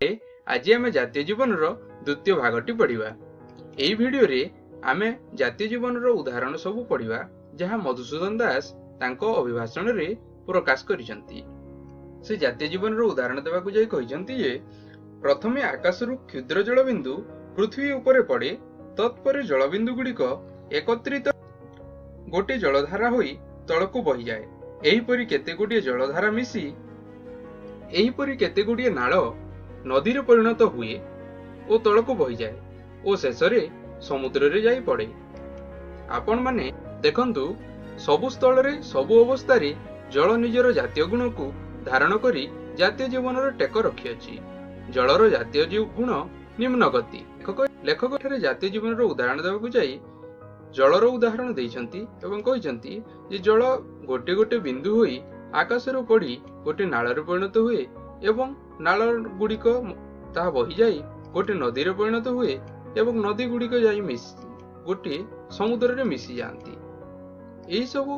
आज आम जातीय जीवन द्वितीय भागटी पढ़ा। यही भिडियो रे आमे जातीय जीवन उदाहरण सब पढ़ा जहाँ मधुसूदन दास तांको अभिभाषण रे प्रकाश करिसंती। से जातीय जीवन उदाहरण देवाकू जाई कहिसंती जे प्रथमे आकाशरू क्षुद्र जलबिंदु पृथ्वी उपरे पड़े, तत्पर जलबिंदु गुड़िक एकत्रित गोटे जलधारा होई तलकू बही जाए। एहीपरि केते गुड़िए जलधारा मिसी एहीपरि केते गुड़िए नाळ नदी परिणत हुए और तलकू बही जाए और शेष समुद्र रे जाई पड़े। आपण माने देखंतु सबु स्थल रे सबु अवस्था रे जल निजर जातीय गुण को धारण करी जातीय जीवन टेक रखिअछि। जलर जातीय गुण निम्न गति। लेखक ठारे जातीय जीवन उदाहरण देवाकू जाई जलर उदाहरण देइछंती एवं कहिसंती जे जल गोटे गोटे बिंदु होई आकाशरू पड़ी गोटे नाଳରେ परिणत हुए एवं नाल गुड़िक ताहा बही जाई गोटे नदी रे परिणत हुए एवं नदी गुड़िक जाई गोटे समुद्र रे मिसी जाती। एही सब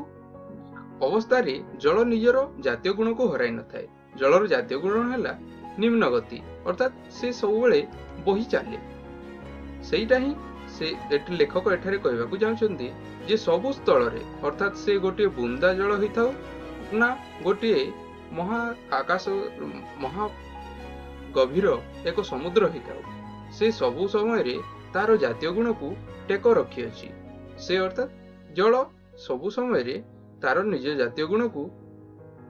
अवस्था रे जल निजर जातीय गुण को हराई न थाए। जलर जातीय गुण हैला निम्न गति, अर्थात से सब बेले बही चले। सेटा ही से लेखक एठारे कहबाकू चाहछंती जे सबु स्थल रे अर्थात से गोटे बुंदा जल होई थाउ ना गोटे महा आकाश महा गभीर एक समुद्र होई थाउ, से सबु समय रे तार जातीय गुण को टेक रखी अछि। से अर्थात जल सबु समय रे तार निज जातीय गुण को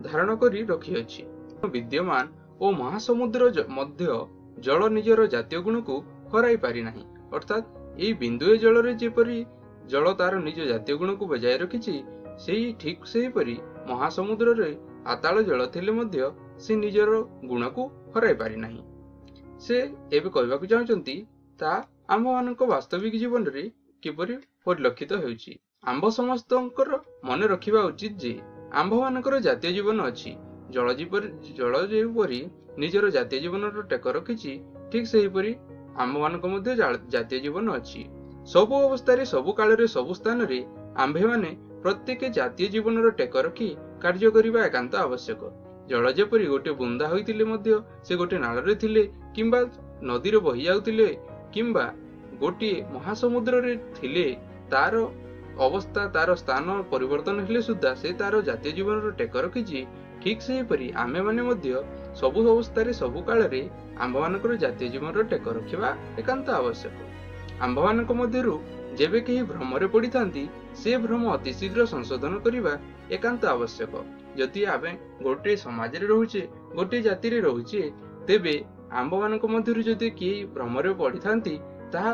धारण करी रखी अछि। विद्यमान और महासमुद्र मध्य जल निजर जातीय गुण को हराई पारि नाही, अर्थात यही बिंदुए जल रे जेपरि जल तार निज जातीय गुण को बजाय रखिछि सेही ठीक सेही परि महासमुद्र रे आताल जल थिले मध्य से निजर गुण को हराई पारि नाही। से एबे कहबाकू चाहछंती ता आम्भ मानक वास्तविक जीवन रे किपरि परिलक्षित हेउछि। आम्भ समस्तंकर मन रखिबा उचित जे आम्भ मानकर जातीय जीवन अछि। जल जेपरि निजर जातीय जीवन टेक रखिछि ठीक सेही परि आम्भ मानक मध्य जातीय जीवन अछि। सबु अवस्था रे सबु काल रे सबु स्थान रे आम्भे माने प्रत्येक जातीय जीवन टेक रखी कार्य करिबा एकांत आवश्यक। जल जेपरि गोटे बुंदा होइतिले मध्य से गोटे नाळ रे थिले किंबा नदी रे बही जाउतिले किंबा गोटे महासमुद्र रे थिले तार अवस्था तार स्थान परिवर्तन हेले सुद्धा से तार जातीय जीवन टेक रखिछि। ठीक सेही परि आमे माने मध्य सबु अवस्था रे सबु काल रे आम्भ मानकर जातीय जीवन टेक रखिबा एकांत आवश्यक। आम्भ मानक मध्यरु जेबे केही भ्रम रे पड़िथांती से भ्रम अति शीघ्र संशोधन करिबा एकांत आवश्यक। जदि आमे गोटे समाज रे रहुचे गोटे जाति रे रहुचे तेबे आम्भ मानक मध्यरु जदि केही भ्रम रे पड़िथांती ताहा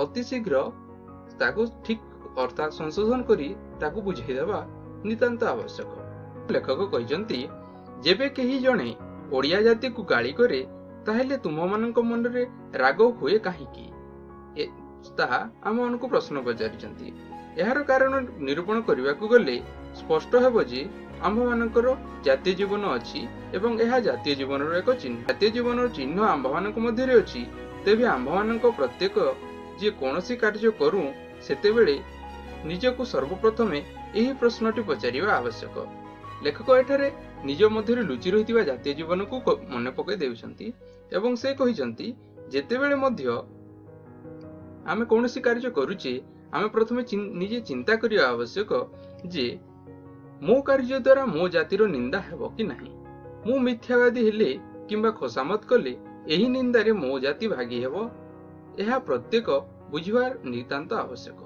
अति शीघ्र ताकू ठीक अर्थात संशोधन करी ताकू बुझाई देबा नितांत आवश्यक। लेखक कहिसंती जेबे केही जणे ओडिया जाति को गाली करे ताहेले तुम मानक मन रे राग हुए काहीकि ताहा आम मानक प्रश्न पचारिचंती। एहार कारण निरूपण करबाकू गले स्पष्ट हेबो जे आम्भ मानकर जातीय जीवन अछि एवं एहा जातीय जीवन एक चिन्ह। जातीय जीवन चिन्ह आम्भ मानक मध्य रे अछि। तेबे आम्भ मानक प्रत्येक जे कोनोसी कार्य करू सेतेबेले निजको सर्वप्रथमे एही प्रश्नटी पचारिबा आवश्यक। लेखक एठारे निज मध्य लुचि रहितिबा जातीय जीवन को मन पकई देउछंती एवं से कहिसंती जेतेबेले मध्य आमे कोनोसी कार्य करूचे आमे प्रथमे निजे चिंता करिया आवश्यक जे मो कार्य द्वारा मो जातिर निंदा हेबो कि नाही। मु मिथ्यावादी हेले किंबा खोसामत कले एही निंदा रे मो जाति भागी हेबो, एहा प्रत्येक बुझिबार नितांत आवश्यक।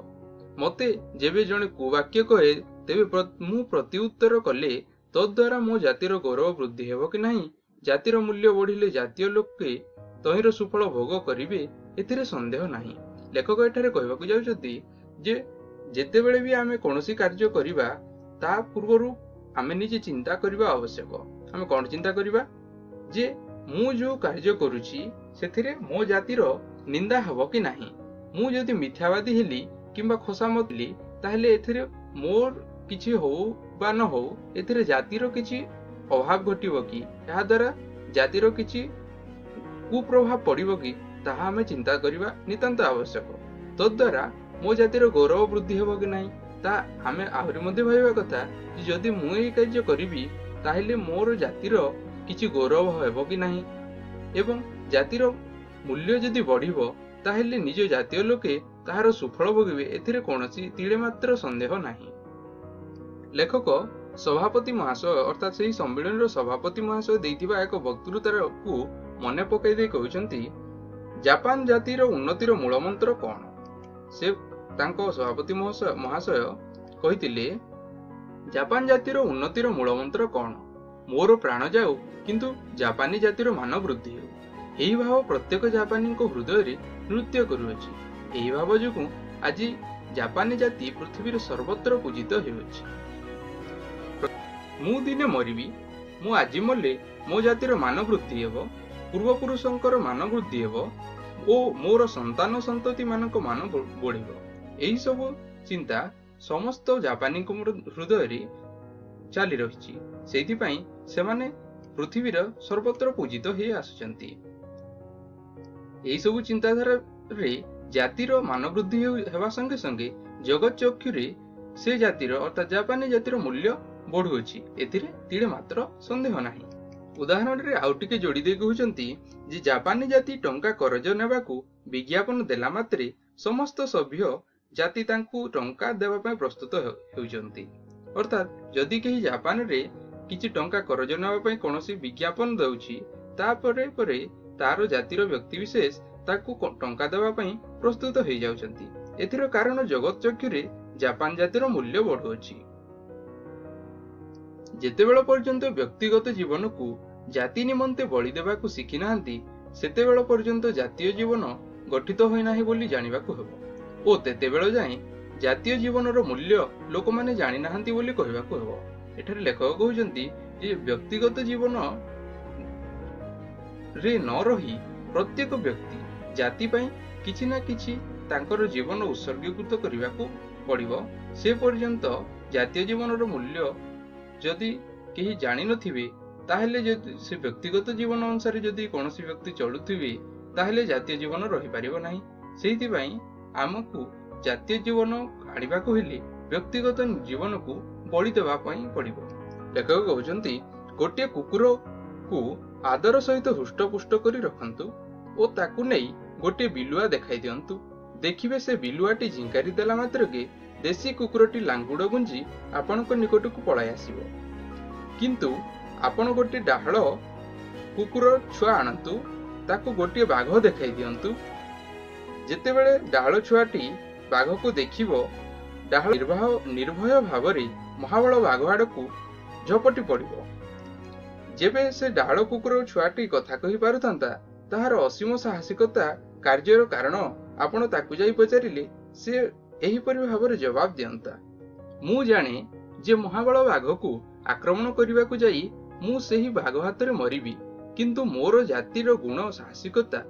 मते जेबे जणे कुवाक्य कहे तेबे मु प्रत्युत्तर कले तद्वारा मो जातिर गौरव वृद्धि हेबो कि नाही। जातिर मूल्य बढ़िले जातीय लोके तहिर सुफल भोग करिवे एथिरे संदेह नाही। लेखक एठारे कहबाकू जाउछथि जे जेतेबेले भी आमे कोनोसी कार्य करिबा ता पूर्वरु आमे निजे चिंता करिबा आवश्यक। आमे कोन चिंता करिबा जे मु जो कार्य करूची सेथिरे मो जातिर निंदा हेबो कि नाही। मु जदि मिथ्यावादी हेली किंबा खोसामत हेली ताहेले एथिरे मोर किछि हो बा न हो एथिरे जातिर किछि अभाव घटिबो कि, एहा द्वारा जातिर किछि कुप्रभाव पड़िबो कि ताहा आमे चिंता करिबा नितांत आवश्यक। तद्वारा मो जातिर गौरव वृद्धि हेबो कि नाही ता आमे आहुरी मध्ये भाबिबा कथा जे जदि मु एही कार्य करिबी ताहेले मोर जातिर किछि गौरव हेबो कि नाही एवं ଜାତିର ମୂଲ୍ୟ ଯଦି ବଢିବ ତାହେଲେ ନିଜ ଜାତୀୟ ଲୋକେ ତାହାର ସୁଫଳ ଭୋଗିବେ, ଏଥିରେ କୌଣସି ତିଳେ ମାତ୍ର ସନ୍ଦେହ ନାହିଁ। ଲେଖକ ସଭାପତି ମହାଶୟ ଅର୍ଥାତ୍ ସେହି ସମ୍ମିଳନୀର ସଭାପତି ମହାଶୟ ଦେଇଥିବା ଏକ ବକ୍ତୃତାକୁ ମନେ ପକାଇ ଦେଇ କହୁଛନ୍ତି, ଜାପାନ ଜାତିର ଉନ୍ନତିର ମୂଳମନ୍ତ୍ର କଣ? ସେ ତାଙ୍କ ସଭାପତି ମହାଶୟ କହିଥିଲେ, ଜାପାନ ଜାତିର ଉନ୍ନତିର ମୂଳମନ୍ତ୍ର କଣ? ମୋର ପ୍ରାଣ ଯାଉ କିନ୍ତୁ ଜାପାନୀ ଜାତିର ମାନ ବୃଦ୍ଧି ହେଉ। ଏହି ଭାବ ପ୍ରତ୍ୟେକ ଜାପାନୀଙ୍କ ହୃଦୟରେ ନୃତ୍ୟ କରୁଅଛି। ଏହି ଭାବ ଯୋଗୁଁ ଆଜି ଜାପାନୀ ଜାତି ପୃଥିବୀରେ ସର୍ବତ୍ର ପୂଜିତ ହେଉଅଛି। ମୁଁ ଦିନେ ମରିବି, ମୁଁ ଆଜି ମଲେ ମୋ ଜାତିର ମାନ ବୃଦ୍ଧି ହେବ, ପୂର୍ବପୁରୁଷଙ୍କର ମାନ ବୃଦ୍ଧି ହେବ ଓ ମୋର ସନ୍ତାନ ସନ୍ତତି ମାନଙ୍କ ମାନ ବଢିବ। ଏହି ସବୁ ଚିନ୍ତା ସମସ୍ତ ଜାପାନୀଙ୍କ ହୃଦୟରେ ଚାଲି ରହିଛି। ସେଇଥିପାଇଁ ସେମାନେ ପୃଥିବୀର ସର୍ବତ୍ର ପୂଜିତ ହୋଇ ଆସୁଛନ୍ତି। ଏହି ସବୁ ଚିନ୍ତାଧାରାରେ ଜାତିର ମାନ ବୃଦ୍ଧି ହେବା ସଙ୍ଗେ ସଙ୍ଗେ ଜଗତ ଚକ୍ଷୁରେ ସେ ଜାତିର ଅର୍ଥାତ୍ ଜାପାନୀ ଜାତିର ମୂଲ୍ୟ ବଢୁଅଛି, ଏଥିରେ ତିଳେ ମାତ୍ର ସନ୍ଦେହ ନାହିଁ। ଉଦାହରଣରେ ଆଉ ଟିକେ ଯୋଡ଼ି ଦେଇ କହୁଛନ୍ତି ଯେ ଜାପାନୀ ଜାତି ଟଙ୍କା କରଜ ନେବାକୁ ବିଜ୍ଞାପନ ଦେଲା ମାତ୍ରେ ସମସ୍ତ ସଭ୍ୟ ଜାତି ତାଙ୍କୁ ଟଙ୍କା ଦେବା ପାଇଁ ପ୍ରସ୍ତୁତ ହେଉଛନ୍ତି। ଅର୍ଥାତ୍ ଯଦି କେହି ଜାପାନରେ କିଛି ଟଙ୍କା କରଜ ନେବା ପାଇଁ କୌଣସି ବିଜ୍ଞାପନ ଦେଉଛି, ତାପରେ ପରେ ତାର ଜାତିର ବ୍ୟକ୍ତିବିଶେଷ ତାକୁ ଟଙ୍କା ଦେବା ପାଇଁ ପ୍ରସ୍ତୁତ ହେଇଯାଉଛନ୍ତି। ଏଥିର କାରଣ ଜଗତ ଚକ୍ଷୁରେ ଜାପାନ ଜାତିର ମୂଲ୍ୟ ବଢୁଅଛି। ଯେତେବେଳ ପର୍ଯ୍ୟନ୍ତ ବ୍ୟକ୍ତିଗତ ଜୀବନକୁ ଜାତି ନିମନ୍ତେ ବଳି ଦେବାକୁ ଶିଖି ନାହାନ୍ତି, ସେତେବେଳ ପର୍ଯ୍ୟନ୍ତ ଜାତୀୟ ଜୀବନ ଗଠିତ ହୋଇନାହିଁ ବୋଲି ଜାଣିବାକୁ ହେବ ଓ ତେତେବେଳ ଯାଏଁ ଜାତୀୟ ଜୀବନର ମୂଲ୍ୟ ଲୋକମାନେ ଜାଣି ନାହାନ୍ତି ବୋଲି କହିବାକୁ ହେବ। ଏଠାରେ ଲେଖକ କହୁଛନ୍ତି ଯେ ବ୍ୟକ୍ତିଗତ ଜୀବନ ରେ ନ ରହି ପ୍ରତ୍ୟେକ ବ୍ୟକ୍ତି ଜାତି ପାଇଁ କିଛି ନା କିଛି ତାଙ୍କର ଜୀବନ ଉତ୍ସର୍ଗୀକୃତ କରିବାକୁ ପଡିବ। ସେ ପର୍ଯ୍ୟନ୍ତ ଜାତୀୟ ଜୀବନର ମୂଲ୍ୟ ଯଦି କେହି ଜାଣିନଥିବେ, ତାହେଲେ ଯଦି ସେ ବ୍ୟକ୍ତିଗତ ଜୀବନ ଅନୁସାରେ ଯଦି କୌଣସି ବ୍ୟକ୍ତି ଚଳୁଥିବେ, ତାହେଲେ ଜାତୀୟ ଜୀବନ ରହିପାରିବ ନାହିଁ। ସେଇଥିପାଇଁ ଆମକୁ ଜାତୀୟ ଜୀବନ ଆଣିବାକୁ ହେଲେ ବ୍ୟକ୍ତିଗତ ଜୀବନକୁ ବଳି ଦେବା ପାଇଁ ପଡିବ। ଲେଖକ କହୁଛନ୍ତି, ଗୋଟିଏ କୁକୁରକୁ ଆଦର ସହିତ ହୃଷ୍ଟପୁଷ୍ଟ କରି ରଖନ୍ତୁ ଓ ତାକୁ ନେଇ ଗୋଟିଏ ବିଲୁଆ ଦେଖାଇ ଦିଅନ୍ତୁ। ଦେଖିବେ ସେ ବିଲୁଆଟି ଝିଙ୍କାରି ଦେଲା ମାତ୍ରକେ ଦେଶୀ କୁକୁରଟି ଲାଙ୍ଗୁଡ ଗୁଞ୍ଜି ଆପଣଙ୍କ ନିକଟକୁ ପଳାଇ ଆସିବ। କିନ୍ତୁ ଆପଣ ଗୋଟିଏ ଡାହାଳ କୁକୁର ଛୁଆ ଆଣନ୍ତୁ, ତାକୁ ଗୋଟିଏ ବାଘ ଦେଖାଇ ଦିଅନ୍ତୁ। ଯେତେବେଳେ ଡାହାଳ ଛୁଆଟି ବାଘକୁ ଦେଖିବ, ଡାହାଳ ନିର୍ଭୟ ଭାବରେ ମହାବଳ ବାଘ ଆଡକୁ ଝପଟି ପଡିବ। ଯେବେ ସେ ଡାହାଳ କୁକୁର ଛୁଆଟି କଥା କହି ପାରୁଥାନ୍ତା, ତାହାର ଅସୀମ ସାହସିକତା କାର୍ଯ୍ୟର କାରଣ ଆପଣ ତାକୁ ଯାଇ ପଚାରିଲେ ସେ ଏହିପରି ଭାବରେ ଜବାବ ଦିଅନ୍ତା, ମୁଁ ଜାଣେ ଯେ ମହାବଳ ବାଘକୁ ଆକ୍ରମଣ କରିବାକୁ ଯାଇ ମୁଁ ସେହି ବାଘ ହାତରେ ମରିବି, କିନ୍ତୁ ମୋର ଜାତିର ଗୁଣ ସାହସିକତା,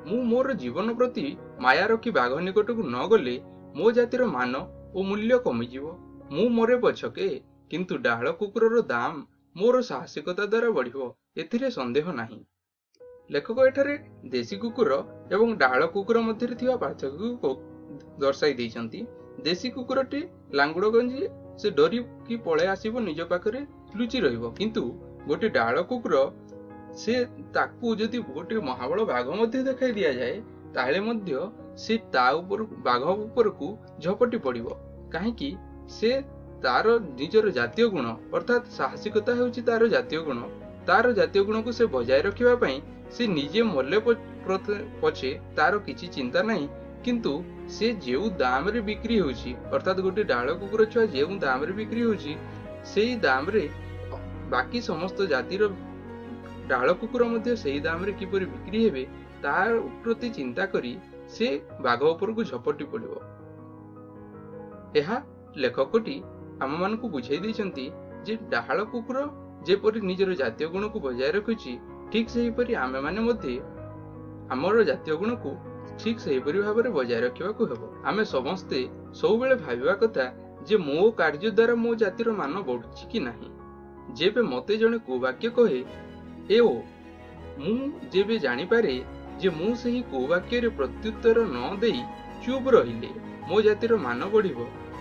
ମୁଁ ମୋର ଜୀବନ ପ୍ରତି ମାୟା ରଖି ବାଘ ନିକଟକୁ ନ ଗଲେ ମୋ ଜାତିର ମାନ ଓ ମୂଲ୍ୟ କମିଯିବ। ମୁଁ ମରେ ପଛକେ, କିନ୍ତୁ ଡାହାଳ କୁକୁରର ଦାମ ମୋର ସାହସିକତା ଦ୍ୱାରା ବଢିବ, ଏଥିରେ ସନ୍ଦେହ ନାହିଁ। ଲେଖକ ଏଠାରେ ଦେଶୀ କୁକୁର ଏବଂ ଡାହାଳ କୁକୁର ମଧ୍ୟରେ ଥିବା ପାର୍ଥକ୍ୟକୁ ଦର୍ଶାଇ ଦେଇଛନ୍ତି। ଦେଶୀ କୁକୁରଟି ଲାଙ୍ଗୁଡ ଗଞ୍ଜି ସେ ଡରିକି ପଳେଇ ଆସିବ, ନିଜ ପାଖରେ ଲୁଚି ରହିବ, କିନ୍ତୁ ଗୋଟେ ଡାହାଳ କୁକୁର ସେ ତାକୁ ଯଦି ଗୋଟେ ମହାବଳ ବାଘ ମଧ୍ୟ ଦେଖାଇ ଦିଆଯାଏ, ତାହେଲେ ମଧ୍ୟ ସେ ତା ବାଘ ଉପରକୁ ଝପଟି ପଡିବ। କାହିଁକି? ସେ ତାର ନିଜର ଜାତୀୟ ଗୁଣ ଅର୍ଥାତ୍ ସାହସିକତା ହେଉଛି ତାର ଜାତୀୟ ଗୁଣ। ତାର ଜାତୀୟ ଗୁଣକୁ ସେ ବଜାୟ ରଖିବା ପାଇଁ ସେ ନିଜେ ମଲେ ପଛେ ତାର କିଛି ଚିନ୍ତା ନାହିଁ, କିନ୍ତୁ ସେ ଯେଉଁ ଦାମରେ ବିକ୍ରି ହେଉଛି, ଅର୍ଥାତ୍ ଗୋଟେ ଡାଳ କୁକୁର ଛୁଆ ଯେଉଁ ଦାମରେ ବିକ୍ରି ହେଉଛି, ସେଇ ଦାମରେ ବାକି ସମସ୍ତ ଜାତିର ଡାଳ କୁକୁର ମଧ୍ୟ ସେଇ ଦାମରେ କିପରି ବିକ୍ରି ହେବେ ତାର ପ୍ରତି ଚିନ୍ତା କରି ସେ ବାଘ ଉପରକୁ ଝପଟି ପଡିବ। ଏହା ଲେଖକଟି ଆମମାନଙ୍କୁ ବୁଝାଇ ଦେଇଛନ୍ତି ଯେ ଡାହାଳ କୁକୁର ଯେପରି ନିଜର ଜାତୀୟ ଗୁଣକୁ ବଜାୟ ରଖୁଛି, ଠିକ୍ ସେହିପରି ଆମେମାନେ ମଧ୍ୟ ଆମର ଜାତୀୟ ଗୁଣକୁ ଠିକ୍ ସେହିପରି ଭାବରେ ବଜାୟ ରଖିବାକୁ ହେବ। ଆମେ ସମସ୍ତେ ସବୁବେଳେ ଭାବିବା କଥା ଯେ ମୋ କାର୍ଯ୍ୟ ଦ୍ୱାରା ମୋ ଜାତିର ମାନ ବଢୁଛି କି ନାହିଁ। ଯେବେ ମତେ ଜଣେ କୁବାକ୍ୟ କହେ ମୁଁ ଯେବେ ଜାଣିପାରେ ଯେ ମୁଁ ସେହି କୁବାକ୍ୟରେ ପ୍ରତ୍ୟୁତ୍ତର ନ ଦେଇ ଚୁପ୍ ରହିଲେ ମୋ ଜାତିର ମାନ ବଢିବ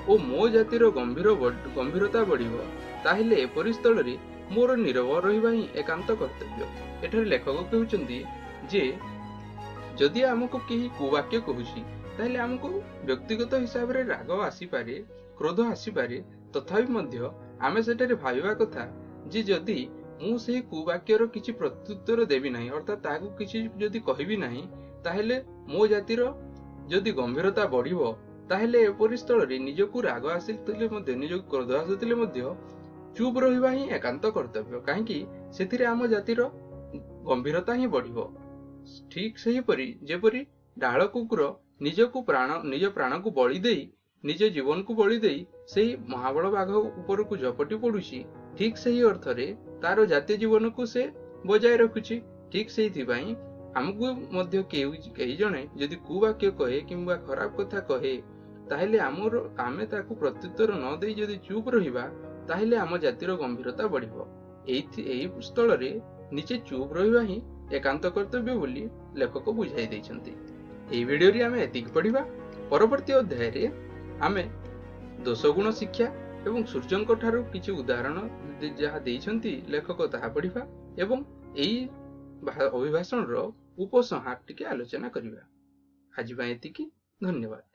ଓ ମୋ ଜାତିର ଗମ୍ଭୀରତା ବଢିବ, ତାହେଲେ ଏପରି ସ୍ଥଳରେ ମୋର ନୀରବ ରହିବା ହିଁ ଏକାନ୍ତ କର୍ତ୍ତବ୍ୟ। ଏଠାରେ ଲେଖକ କହୁଛନ୍ତି जे जदि आमको केही कुवाक्य कहूसी ताहले आमको व्यक्तिगत हिसाब रे राग आसीपारे, क्रोध आसीपारे, तथापि मध्य आमे सेटारे भाबिबा कथा जे जदि मु सेही कुवाक्यर किछि प्रत्युत्तर देबि नाही, अर्थात ताकू किछि जदि कहबि नाही, ताहले मो जातिर जदि गंभीरता बढ़िबो, ताहले एपरि स्थल रे निजकु राग आसितले मध्य, निजकु क्रोध आसितले मध्य चुप रहिबा ही एकांत कर्तव्य, काहेकि सेथिरे आम जातिर गंभीरता ही बढ़िबो। ठीक सही परी जेपरी डाल कुकुर निज प्राण को बलि देई, निज जीवन को बलि देई सेही महाबल बाघ ऊपर को झपटी पड़ुछि, ठीक सही अर्थ रे तार जातीय जीवन को से बजाय रखुछि। ठीक सेही भाई हमको मध्य केही जणे यदि कुवाक्य कहे किंबा खराब कथा कहे, ताहले आमे ताकू प्रत्युत्तर न देई यदि चुप रहिबा, ताहले आम जातिर गंभीरता बढ़िबो। एही स्थल रे निजे चुप रहिबा ही एकांत कर्तव्य बोली लेखक बुझाई दैछन्ति। एही वीडियो रे आमे एतिक पढ़िबा। परवर्ती अध्याय रे आमे दोषगुण शिक्षा एवं सूर्यंक ठारू किछि उदाहरण जहा दैछन्ति लेखक ताहा पढ़िबा एवं एही अभिभाषण रो उपसंहार टिके आलोचना करिबा। आज एतिकी, धन्यवाद।